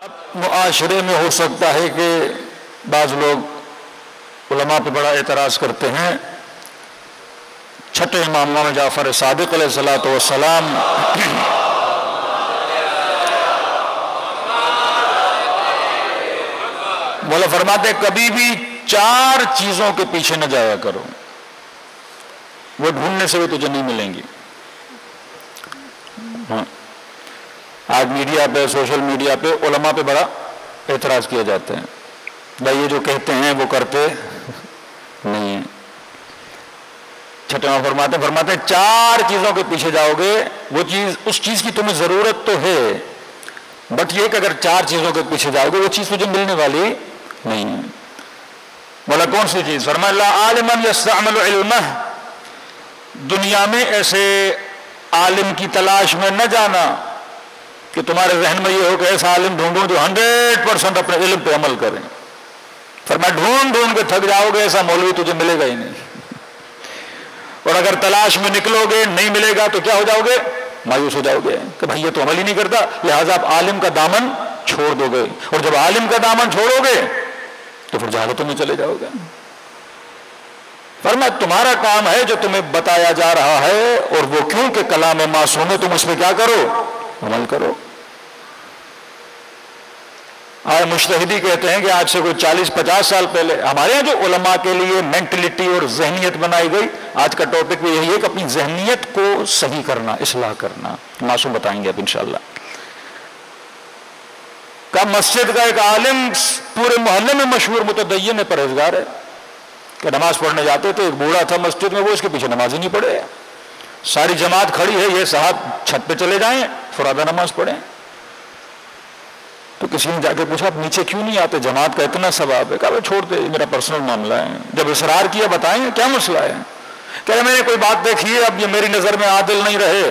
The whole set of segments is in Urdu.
اب معاشرے میں ہو سکتا ہے کہ بعض لوگ علماء پہ بڑا اعتراض کرتے ہیں. چھٹے امام مولانا جعفر صادق علیہ الصلوۃ والسلام مولا فرماتے کبھی بھی 4 چیزوں کے پیچھے نہ جایا کرو، وہ ڈھونڈنے سے بھی تجھے نہیں ملیں گی. آج میڈیا پہ، سوشل میڈیا پہ علماء پہ بڑا اعتراض کیا جاتا ہے، بھائی یہ جو کہتے ہیں وہ کرتے نہیں ہیں. چھٹے امام فرماتے 4 چیزوں کے پیچھے جاؤ گے، وہ چیز اس چیز کی تمہیں ضرورت تو ہے، بٹ یہ کہ اگر 4 چیزوں کے پیچھے جاؤ گے وہ چیز تجھے ملنے والی نہیں ہے. بولا کون سی چیز؟ فرمایا لا عالما یستعمل علمہ، دنیا میں ایسے عالم کی تلاش میں نہ جانا کہ تمہارے ذہن میں یہ ہو کہ ایسا عالم ڈھونڈو جو 100% اپنے علم پہ عمل کریں. فرمایا ڈھونڈ کے تھک جاؤ گے، ایسا مولوی تجھے ملے گا ہی نہیں. اور اگر تلاش میں نکلو گے نہیں ملے گا تو کیا ہو جاؤ گے؟ مایوس ہو جاؤ گے کہ بھائی یہ تو عمل ہی نہیں کرتا، لہٰذا آپ عالم کا دامن چھوڑ دو گے، اور جب عالم کا دامن چھوڑو گے تو پھر جہالتوں میں چلے جاؤ گے. فرمایا تمہارا کام ہے جو تمہیں بتایا جا رہا ہے، اور وہ کیوں کہ کلام معصوم ہے، تم اس میں کیا کرو؟ عمل کرو. آج مجتہدی کہتے ہیں کہ آج سے کوئی 40-50 سال پہلے ہمارے یہاں جو علماء کے لیے مینٹلٹی اور ذہنیت بنائی گئی، آج کا ٹاپک بھی یہی ہے کہ اپنی ذہنیت کو صحیح کرنا، اصلاح کرنا. معصوم بتائیں گے اب انشاءاللہ. کہ مسجد کا ایک عالم پورے محلے میں مشہور متدین پرہیزگار ہے، کہ نماز پڑھنے جاتے تھے، ایک بوڑھا تھا مسجد میں، وہ اس کے پیچھے نماز ہی نہیں پڑھے. ساری جماعت کھڑی ہے، یہ صاحب چھت پہ چلے جائیں فرادہ نماز پڑھیں. تو کسی نے جا کے پوچھا آپ نیچے کیوں نہیں آتے، جماعت کا اتنا ثواب ہے. کہا چھوڑ دے، میرا پرسنل معاملہ ہے. جب اصرار کیا بتائیں کیا مسئلہ ہے، کہ میں نے کوئی بات دیکھی ہے، اب یہ میری نظر میں عادل نہیں رہے.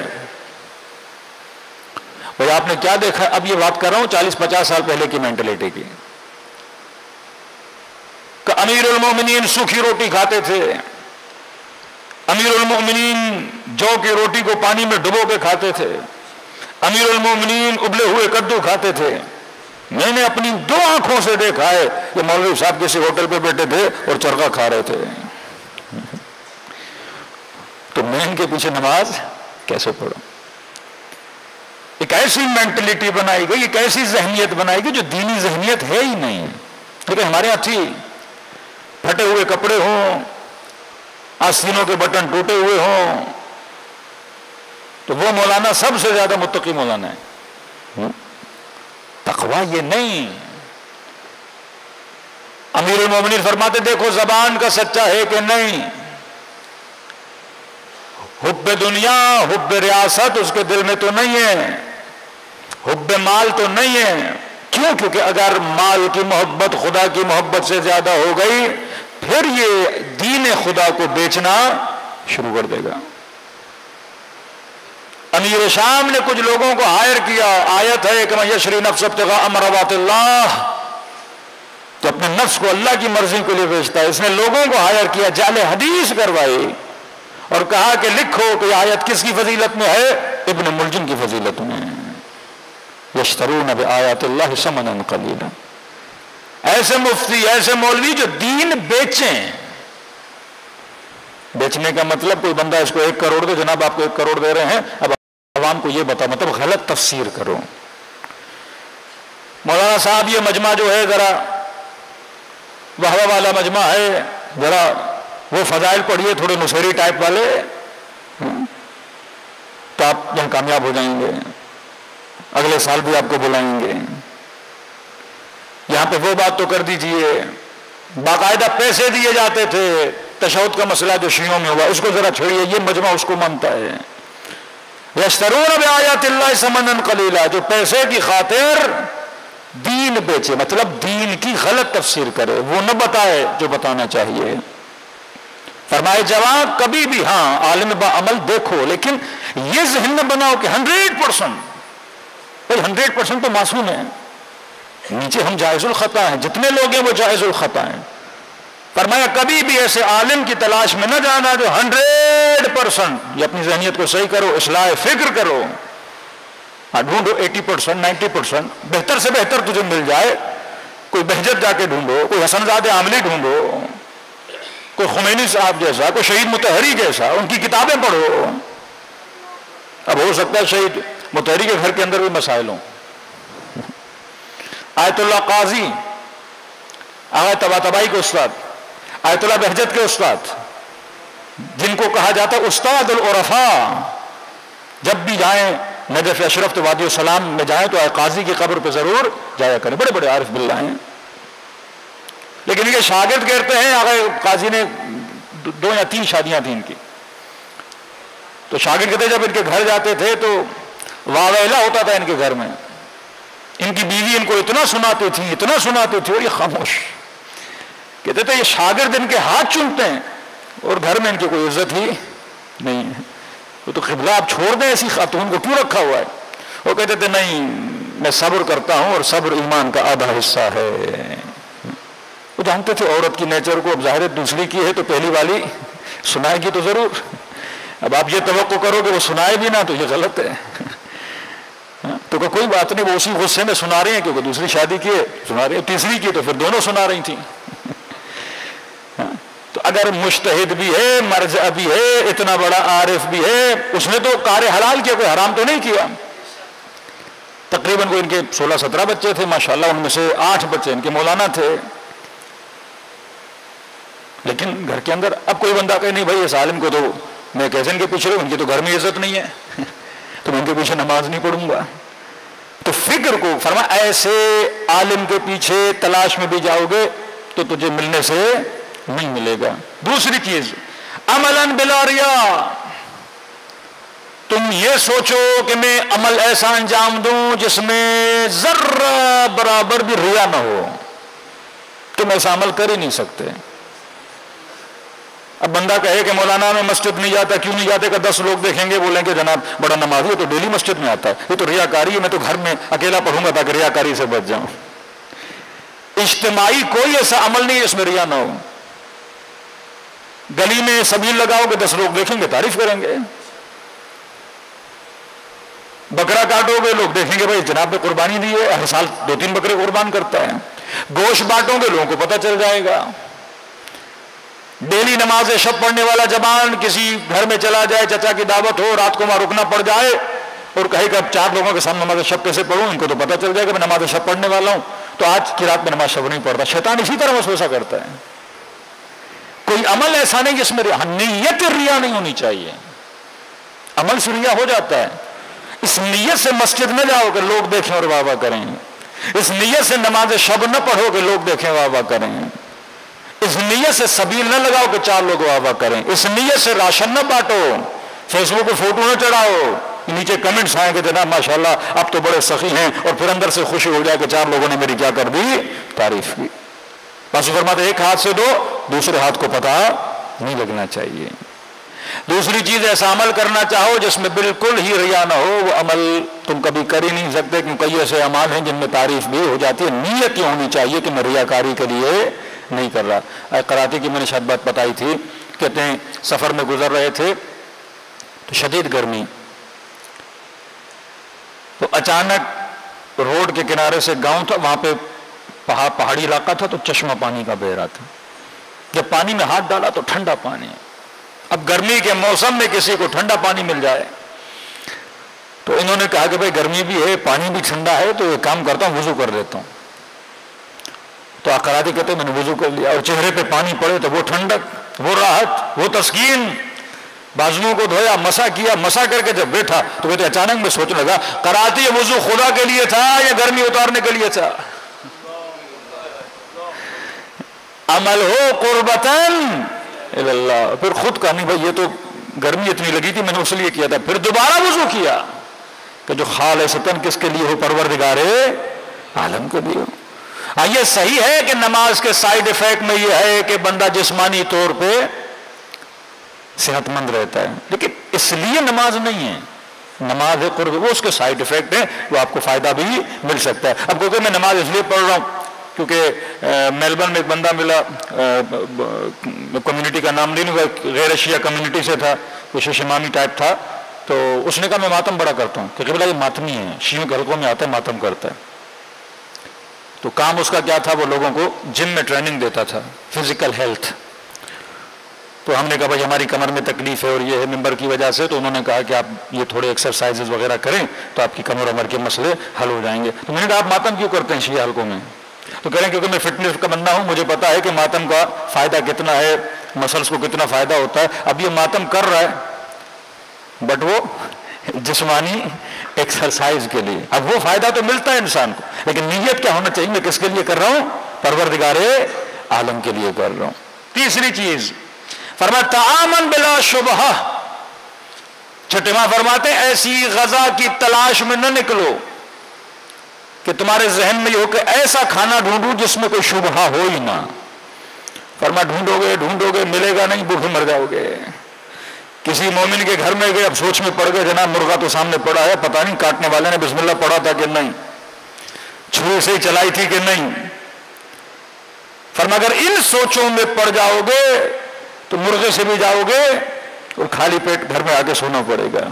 بھائی آپ نے کیا دیکھا؟ اب یہ بات کر رہا ہوں 40-50 سال پہلے کی مینٹلٹی کی. کہ امیر المومنین سوکھی روٹی کھاتے تھے، امیر المومنین جو کی روٹی کو پانی میں ڈبو کے کھاتے تھے، امیر المومنین ابلے ہوئے کدو کھاتے تھے. میں نے اپنی 2 آنکھوں سے دیکھا ہے کہ مولوی صاحب کسی ہوٹل پہ بیٹھے تھے اور چرخا کھا رہے تھے. تو میں ان کے پیچھے نماز کیسے پڑھوں؟ ایک ایسی مینٹلٹی بنائی گئی، ایک ایسی ذہنیت بنائی گئی جو دینی ذہنیت ہے ہی نہیں. لیکن ہمارے یہاں تھی، پھٹے ہوئے کپڑے ہوں، آستینوں کے بٹن ٹوٹے ہوئے ہوں، تو وہ مولانا سب سے زیادہ متقی مولانا ہے. تقویٰ یہ نہیں. امیر المومنین فرماتے دیکھو زبان کا سچا ہے کہ نہیں، حب دنیا حب ریاست اس کے دل میں تو نہیں ہے، حب مال تو نہیں ہے. کیوں؟ کیونکہ اگر مال کی محبت خدا کی محبت سے زیادہ ہو گئی پھر یہ دین خدا کو بیچنا شروع کر دے گا. امیر شام نے کچھ لوگوں کو ہائر کیا، آیت ہے کہ من یشری نفسہ ابتغاء مرضات اللہ، تو اپنے نفس کو اللہ کی مرضی کے لیے بیچتا ہے. اس نے لوگوں کو ہائر کیا، جعل حدیث کروائی اور کہا کہ لکھو کہ یہ آیت کس کی فضیلت میں ہے؟ ابن ملجم کی فضیلت میں. یشترون بآیات اللہ ثمنا قلیلا. ایسے مفتی، ایسے مولوی جو دین بیچیں. بیچنے کا مطلب کوئی بندہ اس کو 1 کروڑ دے، جناب آپ کو 1 کروڑ دے رہے ہیں، اب عوام کو یہ بتا، مطلب غلط تفسیر کرو. مولانا صاحب یہ مجمع جو ہے ذرا وہوہ والا مجمع ہے، ذرا وہ فضائل پڑھیے تھوڑے نصیری ٹائپ والے، تو آپ یہاں کامیاب ہو جائیں گے، اگلے سال بھی آپ کو بلائیں گے. یہاں پہ وہ بات تو کر دیجئے. باقاعدہ پیسے دیے جاتے تھے. تشہد کا مسئلہ جو شیعوں میں ہوا اس کو ذرا چھوڑیے، یہ مجمع اس کو مانتا ہے. یشترون بآیات اللہ ثمنا قلیلا، جو پیسے کی خاطر دین بیچے، مطلب دین کی غلط تفسیر کرے، وہ نہ بتائے جو بتانا چاہیے. فرمائے جواب کبھی بھی ہاں عالم با عمل دیکھو، لیکن یہ ذہن نہ بناؤ کہ 100%، بھائی 100% تو معصوم ہے، نیچے ہم جائز الخطا ہیں، جتنے لوگ ہیں وہ جائز الخطا ہیں. فرمایا کبھی بھی ایسے عالم کی تلاش میں نہ جانا جو 100%، یہ اپنی ذہنیت کو صحیح کرو، اصلاح فکر کرو. ہاں ڈھونڈو 80%، 90%، بہتر سے بہتر تجھے مل جائے. کوئی بہجت جا کے ڈھونڈو، کوئی حسن زاد عاملی ڈھونڈو، کوئی خمینی صاحب جیسا، کوئی شہید مطہری جیسا، ان کی کتابیں پڑھو. اب ہو سکتا ہے شہید مطہری کے گھر کے اندر بھی مسائل ہوں. آیت اللہ قاضی، آغا طباطبائی کے استاد، آیت اللہ بہجت کے استاد، جن کو کہا جاتا استاد العرفاء، جب بھی جائیں نجف اشرف تو وادی السلام میں جائیں تو قاضی کی قبر پہ ضرور جایا کریں. بڑے بڑے عارف باللہ ہیں، لیکن ان کے شاگرد کہتے ہیں آغا قاضی نے 2 یا 3 شادیاں تھیں ان کی. تو شاگرد کہتے جب ان کے گھر جاتے تھے تو واویلا ہوتا تھا ان کے گھر میں. ان کی بیوی ان کو اتنا سناتی تھی اور یہ خاموش. کہتے تھے یہ شاگرد ان کے ہاتھ چومتے ہیں اور گھر میں ان کی کوئی عزت ہی نہیں ہے. وہ تو قبلہ آپ چھوڑ دیں ایسی خاتون کو کیوں رکھا ہوا ہے. وہ کہتے تھے نہیں میں صبر کرتا ہوں اور صبر ایمان کا آدھا حصہ ہے. وہ جانتے تھے عورت کی نیچر کو. اب ظاہر دوسری کی ہے تو پہلی والی سنائے گی تو ضرور. اب آپ یہ توقع کرو کہ وہ سنائے بھی نہ تو یہ غلط ہے. تو کہ کوئی بات نہیں، وہ اسی غصے میں سنا رہی ہیں کیونکہ دوسری شادی کی ہے سنا رہی ہیں، تیسری کی تو پھر دونوں سنا رہی تھیں. تو اگر مجتہد بھی ہے، مرجع بھی ہے، اتنا بڑا عارف بھی ہے، اس نے تو کار حلال کیا، کوئی حرام تو نہیں کیا. تقریباً کوئی ان کے 16-17 بچے تھے ماشاءاللہ، ان میں سے 8 بچے ان کے مولانا تھے. لیکن گھر کے اندر اب کوئی بندہ کہے نہیں بھائی اس عالم کو تو میں کیسے ان کے پیچھے رہوں، ان کی تو گھر میں عزت نہیں ہے تو میں ان کے پیچھے نماز نہیں پڑھوں گا. تو فکر کو فرمایا ایسے عالم کے پیچھے تلاش میں بھی جاؤ گے تو تجھے ملنے سے نہیں ملے گا. دوسری چیز عملاً بلا ریا، تم یہ سوچو کہ میں عمل ایسا انجام دوں جس میں ذرہ برابر بھی ریا نہ ہو. تم ایسا عمل کر ہی نہیں سکتے. اب بندہ کہے کہ مولانا میں مسجد نہیں جاتا، کیوں نہیں جاتے؟ کہ 10 لوگ دیکھیں گے بولیں گے جناب بڑا نمازی ہے تو ڈیلی مسجد میں آتا ہے، یہ تو ریاکاری ہے، میں تو گھر میں اکیلا پڑھوں گا تاکہ ریاکاری سے بچ جاؤں. اجتماعی کوئی ایسا عمل نہیں جس میں ریا نہ ہو. گلی میں سبیل لگاؤ کہ 10 لوگ دیکھیں گے تعریف کریں گے. بکرا کاٹو گے لوگ دیکھیں گے بھائی جناب نے قربانی دی ہے، ہر سال 2-3 بکرے قربان کرتا ہے. گوشت بانٹو گے لوگوں کو پتہ چل جائے گا. ڈیلی نماز شب پڑھنے والا جوان کسی گھر میں چلا جائے، چچا کی دعوت ہو، رات کو وہاں رکنا پڑ جائے اور کہے کہ اب 4 لوگوں کے سامنے نماز شب کیسے پڑھوں، ان کو تو پتہ چل جائے گا میں نماز شب پڑھنے والا ہوں تو آج کی رات میں نماز شب نہیں پڑھتا. شیطان اسی طرح وسوسہ کرتا ہے. کوئی عمل ایسا نہیں جس میں نیت ریا نہیں ہونی چاہیے. عمل سے ریا ہو جاتا ہے. اس نیت سے مسجد نہ جاؤ کہ لوگ دیکھیں اور واہ واہ کریں. اس نیت سے نماز شب نہ پڑھو کہ لوگ دیکھیں واہ واہ کریں. اس نیت سے سبیل نہ لگاؤ کہ 4 لوگ واہ واہ کریں. اس نیت سے راشن نہ بانٹو، فیس بک پہ فوٹو نہ چڑھاؤ، نیچے کمنٹس آئیں کہ جناب ماشاءاللہ اب تو بڑے سخی ہیں، اور پھر اندر سے خوشی ہو جائے کہ 4 لوگوں نے میری کیا کر دی، تعریف کی. بس فرماتے ایک ہاتھ سے دو، دوسرے ہاتھ کو پتہ نہیں لگنا چاہیے. دوسری چیز ایسا عمل کرنا چاہو جس میں بالکل ہی ریا نہ ہو، وہ عمل تم کبھی کر ہی نہیں سکتے، کیونکہ کئی ایسے اعمال ہیں جن میں تعریف بھی ہو جاتی ہے. نیت یہ ہونی چاہیے کہ میں ریاکاری کے لیے نہیں کر رہا. کراتی کی میں نے شاید بات بتائی تھی، کہتے ہیں سفر میں گزر رہے تھے تو شدید گرمی، تو اچانک روڈ کے کنارے سے گاؤں تھا، وہاں پہ پہاڑی علاقہ تھا تو چشمہ پانی کا بہ رہا تھا. جب پانی میں ہاتھ ڈالا تو ٹھنڈا پانی. اب گرمی کے موسم میں کسی کو ٹھنڈا پانی مل جائے تو انہوں نے کہا کہ بھائی گرمی بھی ہے پانی بھی ٹھنڈا ہے تو ایک کام کرتا ہوں وضو کر لیتا ہوں. تو اقراتی کہتے ہیں میں نے وضو کر لیا اور چہرے پہ پانی پڑے تو وہ ٹھنڈک، وہ راحت، وہ تسکین. بازوؤں کو دھویا، مسا کیا، مسا کر کے جب بیٹھا تو کہتے اچانک میں سوچنے لگا کراتی یہ وضو خدا کے لیے تھا یا گرمی اتارنے کے لیے تھا؟ عمل ہو قربتاً اللہ. پھر خود کہا نہیں بھائی یہ تو گرمی اتنی لگی تھی میں نے اس لیے کیا تھا. پھر دوبارہ وضو کیا کہ جو خالصتاً کس کے لیے ہو، پروردگار عالم کے لیے ہو. یہ صحیح ہے کہ نماز کے سائیڈ ایفیکٹ میں یہ ہے کہ بندہ جسمانی طور پہ صحت مند رہتا ہے، لیکن اس لیے نماز نہیں ہے. نماز قرب وہ اس کے سائیڈ ایفیکٹ ہیں، وہ آپ کو فائدہ بھی مل سکتا ہے. اب کیونکہ میں نماز اس لیے پڑھ رہا ہوں کیونکہ میلبرن میں ایک بندہ ملا، کمیونٹی کا نام نہیں ہوا، غیر ایشیا کمیونٹی سے تھا، کچھ شمامی ٹائپ تھا. تو اس نے کہا میں ماتم بڑا کرتا ہوں، کہ قبلہ یہ ماتمی ہے، شیعوں کے حلقوں میں آتا ہے ماتم کرتا ہے۔ تو کام اس کا کیا تھا، وہ لوگوں کو جم میں ٹریننگ دیتا تھا، فزیکل ہیلتھ۔ تو ہم نے کہا بھائی ہماری کمر میں تکلیف ہے اور یہ ہے ممبر کی وجہ سے، تو انہوں نے کہا کہ آپ یہ تھوڑے ایکسرسائزز وغیرہ کریں تو آپ کی کمر عمر کے مسئلے حل ہو جائیں گے۔ تو میں نے کہا آپ ماتم کیوں کرتے ہیں شیعہ حلقوں میں؟ تو کہہ رہے ہیں کیونکہ میں فٹنس کا بندہ ہوں، مجھے پتا ہے کہ ماتم کا فائدہ کتنا ہے، مسلس کو کتنا فائدہ ہوتا ہے۔ اب یہ ماتم کر رہا ہے بٹ وہ جسمانی ایکسرسائز کے لیے، اب وہ فائدہ تو ملتا ہے انسان کو، لیکن نیت کیا ہونا چاہیے، میں کس کے لیے کر رہا ہوں؟ پروردگار عالم کے لیے کر رہا ہوں۔ تیسری چیز فرمایا تعامن بلا شبہ، چھٹے ماہ فرماتے ہیں ایسی غذا کی تلاش میں نہ نکلو کہ تمہارے ذہن میں یہ ہو کہ ایسا کھانا ڈھونڈو جس میں کوئی شبہ ہو ہی نہ۔ فرمایا ڈھونڈو گے ملے گا نہیں، بھوکے مر جاؤ گے۔ کسی مومن کے گھر میں گئے، اب سوچ میں پڑ گئے جناب مرغا تو سامنے پڑا ہے، پتہ نہیں کاٹنے والے نے بسم اللہ پڑھا تھا کہ نہیں، چھری سے ہی چلائی تھی کہ نہیں۔ فرمایا اگر ان سوچوں میں پڑ جاؤ گے تو مرغے سے بھی جاؤ گے اور خالی پیٹ گھر میں آ کے سونا پڑے گا۔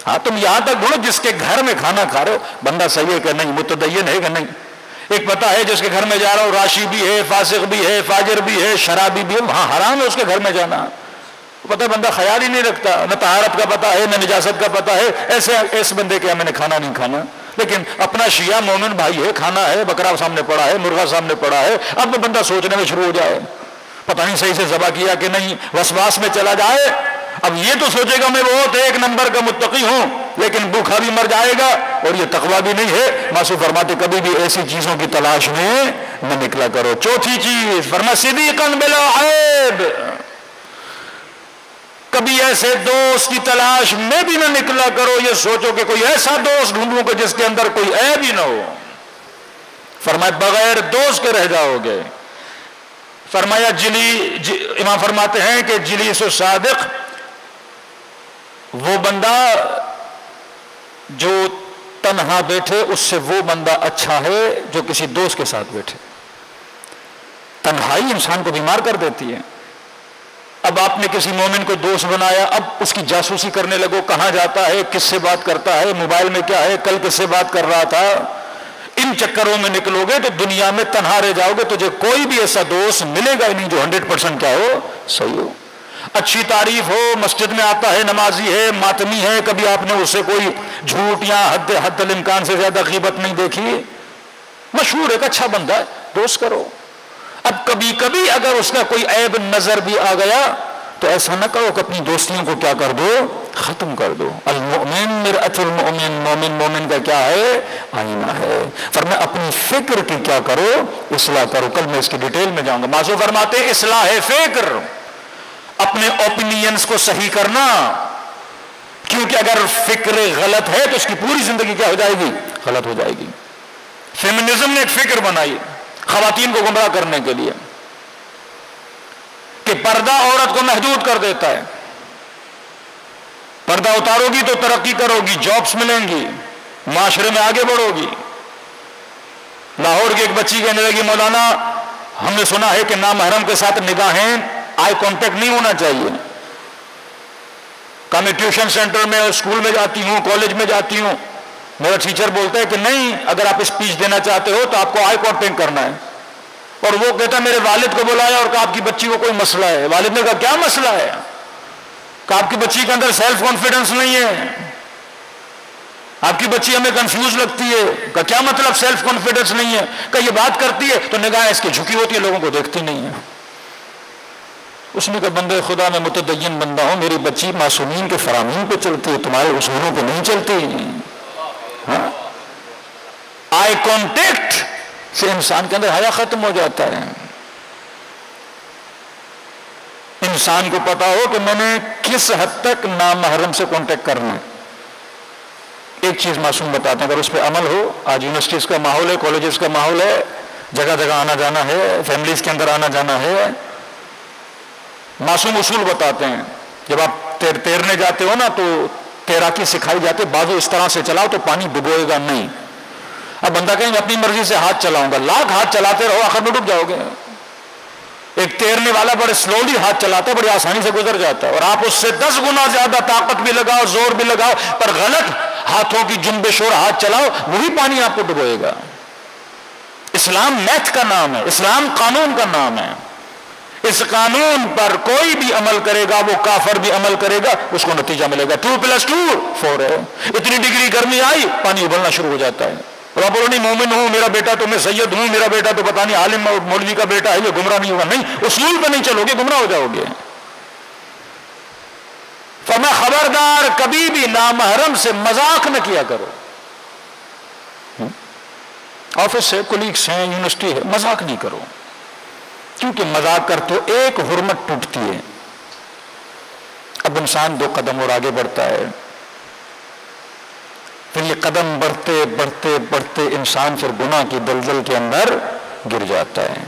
ہاں تم یہاں تک ڈھونڈو جس کے گھر میں کھانا کھا رہے ہو بندہ صحیح ہے کہ نہیں، متدین ہے کہ نہیں۔ ایک پتہ ہے جس کے گھر میں جا رہا ہوں راشی بھی ہے، فاسق بھی ہے، فاجر بھی ہے، شرابی بھی ہے، وہاں حرام ہے اس کے گھر میں جانا۔ پتہ بندہ خیال ہی نہیں رکھتا، نہ طہارت کا پتہ ہے نہ نجاست کا پتہ ہے، ایسے بندے کے میں نے کھانا نہیں کھانا۔ لیکن اپنا شیعہ مومن بھائی ہے، کھانا ہے، بکرا سامنے پڑا ہے، مرغا سامنے پڑا ہے، اب بندہ سوچنے میں شروع ہو جائے پتہ نہیں صحیح سے ذبح کیا کہ نہیں، وسواس میں چلا جائے۔ اب یہ تو سوچے گا میں بہت ایک نمبر کا متقی ہوں، لیکن بھوکھا بھی مر جائے گا اور یہ تقویٰ بھی نہیں ہے۔ معصوم فرماتے کبھی بھی ایسی چیزوں کی تلاش میں نہ نکلا کرو۔ چوتھی چیز فرمایا صدیقاً بلا عیب، کبھی ایسے دوست کی تلاش میں بھی نہ نکلا کرو یہ سوچو کہ کوئی ایسا دوست ڈھونڈوں کہ جس کے اندر کوئی عیب ہی نہ ہو۔ فرمایا بغیر دوست کے رہ جاؤ گے۔ فرمایا امام فرماتے ہیں کہ جلیس و صادق وہ بندہ جو تنہا بیٹھے اس سے وہ بندہ اچھا ہے جو کسی دوست کے ساتھ بیٹھے۔ تنہائی انسان کو بیمار کر دیتی ہے۔ اب آپ نے کسی مومن کو دوست بنایا، اب اس کی جاسوسی کرنے لگو، کہاں جاتا ہے، کس سے بات کرتا ہے، موبائل میں کیا ہے، کل کس سے بات کر رہا تھا، ان چکروں میں نکلو گے تو دنیا میں تنہا رہ جاؤ گے۔ تجھے کوئی بھی ایسا دوست ملے گا ہی نہیں جو 100% کیا ہو، صحیح ہو، اچھی تعریف ہو، مسجد میں آتا ہے، نمازی ہے، ماتمی ہے، کبھی آپ نے اسے کوئی جھوٹ یا حد الامکان سے زیادہ غیبت نہیں دیکھی، مشہور ایک اچھا بندہ ہے، دوست کرو۔ اب کبھی کبھی اگر اس کا کوئی عیب نظر بھی آ گیا تو ایسا نہ کرو کہ اپنی دوستیوں کو کیا کر دو، ختم کر دو۔ المؤمن مرآۃ المؤمن، مومن کا کیا ہے، آئینہ ہے۔ فرمایا اپنی فکر کی کیا کرو، اصلاح کرو۔ کل میں اس کی ڈیٹیل میں جاؤں گا۔ معصوم فرماتے ہیں اصلاح فکر، اپنے اوپینینز کو صحیح کرنا، کیونکہ اگر فکر غلط ہے تو اس کی پوری زندگی کیا ہو جائے گی، غلط ہو جائے گی۔ فیمنزم نے ایک فکر بنائی خواتین کو گمراہ کرنے کے لیے کہ پردہ عورت کو محدود کر دیتا ہے، پردہ اتارو گی تو ترقی کرو گی، جابس ملیں گی، معاشرے میں آگے بڑھو گی۔ لاہور کی ایک بچی کہنے لگی مولانا ہم نے سنا ہے کہ نامحرم کے ساتھ نگاہیں آئی کانٹیکٹ نہیں ہونا چاہیے۔ کہا میں ٹیوشن سینٹر میں اسکول میں جاتی ہوں، کالج میں جاتی ہوں، میرا ٹیچر بولتا ہے کہ نہیں اگر آپ اسپیچ دینا چاہتے ہو تو آپ کو آئی کانٹیکٹ کرنا ہے۔ اور وہ کہتا میرے والد کو بلایا اور کہا آپ کی بچی کو کوئی مسئلہ ہے۔ والد نے کہا کیا مسئلہ ہے؟ کہا آپ کی بچی کے اندر سیلف کانفیڈنس نہیں ہے، آپ کی بچی ہمیں کنفیوز لگتی ہے۔ کہا کیا مطلب سیلف کانفیڈنس نہیں ہے؟ کہا یہ بات کرتی ہے تو نگاہیں اس کی جھکی ہوتی ہے، لوگوں کو دیکھتی نہیں ہے۔ اس نے کہا بندے خدا میں متدین بندہ ہوں، میری بچی معصومین کے فرامین پہ چلتی ہے، تمہارے اصولوں پہ نہیں چلتی۔ ہاں آئی کانٹیکٹ سے انسان کے اندر حیا ختم ہو جاتا ہے۔ انسان کو پتا ہو کہ میں نے کس حد تک نامحرم سے کانٹیکٹ کرنا ہے۔ ایک چیز معصوم بتاتے ہیں اگر اس پہ عمل ہو، آج یونیورسٹیز کا ماحول ہے، کالجز کا ماحول ہے، جگہ جگہ آنا جانا ہے، فیملیز کے اندر آنا جانا ہے، معصوم اصول بتاتے ہیں۔ جب آپ تیرنے جاتے ہو نا تو تیراکی سکھائی جاتی ہے، بازو اس طرح سے چلاؤ تو پانی ڈبوئے گا نہیں۔ اب بندہ کہیں اپنی مرضی سے ہاتھ چلاؤں گا، لاکھ ہاتھ چلاتے رہو آخر میں ڈوب جاؤ گے۔ ایک تیرنے والا بڑے سلولی ہاتھ چلاتا ہے، بڑی آسانی سے گزر جاتا ہے، اور آپ اس سے 10 گنا زیادہ طاقت بھی لگاؤ، زور بھی لگاؤ، پر غلط ہاتھوں کی جنبش اور ہاتھ چلاؤ، وہی پانی آپ کو ڈبوئے گا۔ اسلام میتھ کا نام ہے، اسلام قانون کا نام ہے۔ اس قانون پر کوئی بھی عمل کرے گا، وہ کافر بھی عمل کرے گا، اس کو نتیجہ ملے گا 2+2 4 ہے۔ اتنی ڈگری گرمی آئی، پانی ابلنا شروع ہو جاتا ہے، اور آپ بولو نہیں مومن ہوں، میرا بیٹا تو میں سید ہوں، میرا بیٹا تو پتہ نہیں عالم مولوی کا بیٹا ہے، یہ گمراہ نہیں ہوگا۔ نہیں، اصول پہ نہیں چلو گے، گمراہ ہو جاؤ گے۔ فرمایا خبردار کبھی بھی نامحرم سے مذاق نہ کیا کرو۔ آفس سے کولیگس ہیں، یونیورسٹی ہے، مذاق نہیں کرو، کیونکہ مذاق کرتے ہو ایک حرمت ٹوٹتی ہے۔ اب انسان 2 قدم اور آگے بڑھتا ہے، پھر یہ قدم بڑھتے بڑھتے بڑھتے انسان پھر گناہ کی دلدل کے اندر گر جاتا ہے۔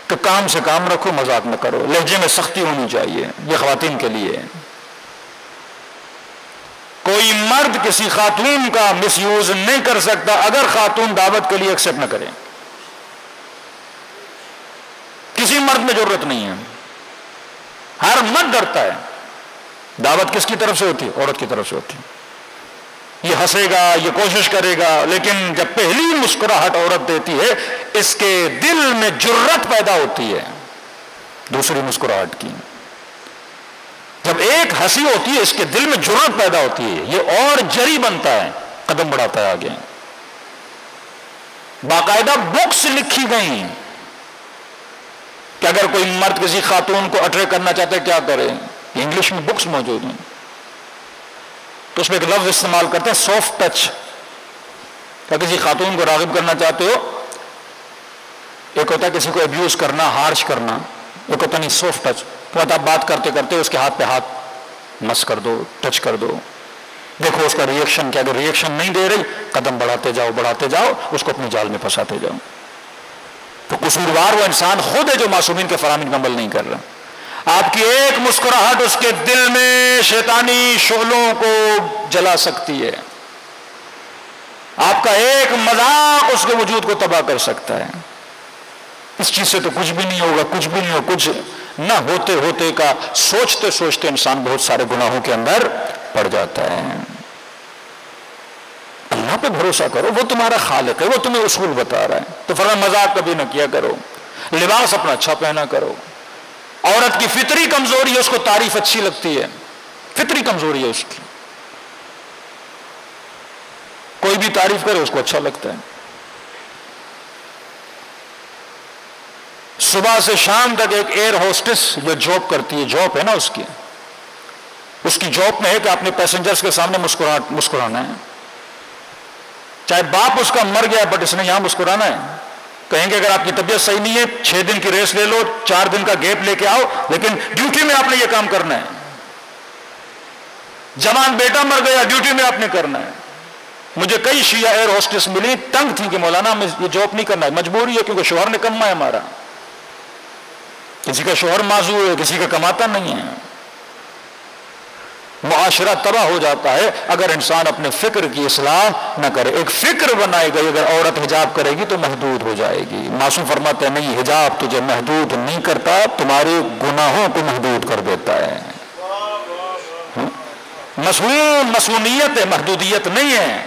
تو کام سے کام رکھو، مذاق نہ کرو، لہجے میں سختی ہونی چاہیے، یہ خواتین کے لیے۔ کوئی مرد کسی خاتون کا مس یوز نہیں کر سکتا اگر خاتون دعوت کے لیے ایکسپٹ نہ کرے۔ کسی مرد میں ضرورت نہیں ہے، ہر مرد ڈرتا ہے۔ دعوت کس کی طرف سے ہوتی ہے؟ عورت کی طرف سے ہوتی ہے۔ یہ ہنسے گا، یہ کوشش کرے گا، لیکن جب پہلی مسکراہٹ عورت دیتی ہے، اس کے دل میں جرت پیدا ہوتی ہے دوسری مسکراہٹ کی۔ جب ایک ہنسی ہوتی ہے، اس کے دل میں جرت پیدا ہوتی ہے، یہ اور جری بنتا ہے، قدم بڑھاتا ہے آگے۔ باقاعدہ بکس لکھی گئی کہ اگر کوئی مرد کسی خاتون کو اٹریکٹ کرنا چاہتا ہے کیا کرے، انگلش میں بکس موجود ہیں، تو اس میں ایک لفظ استعمال کرتے ہیں سافٹ ٹچ۔ کیا کسی خاتون کو راغب کرنا چاہتے ہو، ایک ہوتا ہے کسی کو ابیوز کرنا، ہارش کرنا، ایک ہوتا نہیں سافٹ ٹچ، تو آپ بات کرتے کرتے اس کے ہاتھ پہ ہاتھ مس کر دو، ٹچ کر دو، دیکھو اس کا ریئیکشن کیا۔ اگر ریئیکشن نہیں دے رہی، قدم بڑھاتے جاؤ، اس کو اپنے جال میں پھنساتے جاؤ۔ تو قصوروار وہ انسان خود ہے جو معصومین کے فرامین کا عمل نہیں کر رہا۔ آپ کی ایک مسکراہٹ اس کے دل میں شیطانی شعلوں کو جلا سکتی ہے، آپ کا ایک مذاق اس کے وجود کو تباہ کر سکتا ہے۔ اس چیز سے تو کچھ بھی نہیں ہوگا، کچھ بھی نہیں ہوگا، کچھ نہ ہوتے ہوتے کا سوچتے سوچتے انسان بہت سارے گناہوں کے اندر پڑ جاتا ہے۔ اللہ پہ بھروسہ کرو، وہ تمہارا خالق ہے، وہ تمہیں اصول بتا رہا ہے۔ تو فرمایا مذاق کبھی نہ کیا کرو، لباس اپنا اچھا پہنا کرو۔ عورت کی فطری کمزوری ہے، اس کو تعریف اچھی لگتی ہے، فطری کمزوری ہے اس کی، کوئی بھی تعریف کرے اس کو اچھا لگتا ہے۔ صبح سے شام تک ایک ایئر ہوسٹس جو جاب کرتی ہے، جاب ہے نا اس کی جاب میں ہے کہ اپنے پیسنجرز کے سامنے مسکرانا ہے، چاہے باپ اس کا مر گیا بٹ اس نے یہاں مسکرانا ہے۔ کہیں گے اگر آپ کی طبیعت صحیح نہیں ہے 6 دن کی ریسٹ لے لو، 4 دن کا گیپ لے کے آؤ، لیکن ڈیوٹی میں آپ نے یہ کام کرنا ہے۔ جوان بیٹا مر گیا، ڈیوٹی میں آپ نے کرنا ہے۔ مجھے کئی شیعہ ایئر ہوسٹس ملی، تنگ تھی کہ مولانا ہمیں یہ جاب نہیں کرنا ہے، مجبوری ہے کیونکہ شوہر نکما ہے ہمارا، کسی کا شوہر معذور ہے، کسی کا کماتا نہیں ہے۔ معاشرہ تباہ ہو جاتا ہے اگر انسان اپنے فکر کی اصلاح نہ کرے۔ ایک فکر بنائی گئی، اگر عورت حجاب کرے گی تو محدود ہو جائے گی۔ معصوم فرماتے ہیں نہیں، حجاب تجھے محدود نہیں کرتا، تمہارے گناہوں کو محدود کر دیتا ہے۔ معصومیت ہے، محدودیت نہیں ہے۔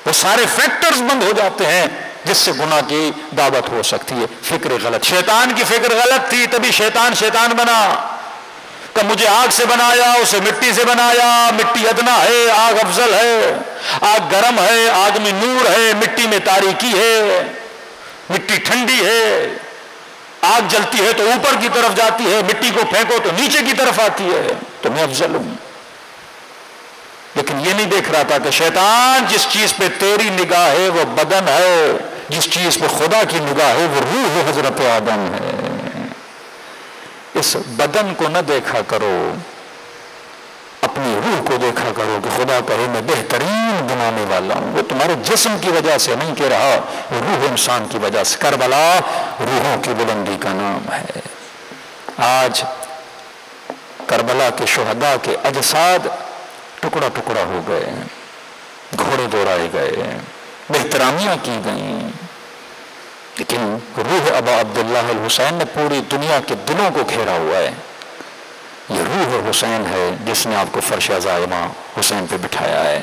وہ سارے فیکٹرز بند ہو جاتے ہیں جس سے گناہ کی دعوت ہو سکتی ہے۔ فکر غلط، شیطان کی فکر غلط تھی، تبھی شیطان بنا کہ مجھے آگ سے بنایا، اسے مٹی سے بنایا، مٹی ادنا ہے، آگ افضل ہے، آگ گرم ہے، آگ میں نور ہے، مٹی میں تاریکی ہے، مٹی ٹھنڈی ہے، آگ جلتی ہے تو اوپر کی طرف جاتی ہے، مٹی کو پھینکو تو نیچے کی طرف آتی ہے، تو میں افضل ہوں۔ لیکن یہ نہیں دیکھ رہا تھا کہ شیطان جس چیز پہ تیری نگاہ ہے وہ بدن ہے، جس چیز پہ خدا کی نگاہ ہے وہ روح حضرت آدم ہے۔ اس بدن کو نہ دیکھا کرو، اپنی روح کو دیکھا کرو کہ خدا کہے میں بہترین بنانے والا ہوں۔ وہ تمہارے جسم کی وجہ سے نہیں کہہ رہا، وہ روح انسان کی وجہ سے۔ کربلا روحوں کی بلندی کا نام ہے۔ آج کربلا کے شہداء کے اجساد ٹکڑا ٹکڑا ہو گئے، گھوڑے دوڑائے گئے، بے احترامیاں کی گئیں، لیکن روح ابا عبداللہ الحسین نے پوری دنیا کے دلوں کو گھیرا ہوا ہے. یہ روح حسین ہے جس نے آپ کو فرش عزا امام حسین پہ بٹھایا ہے.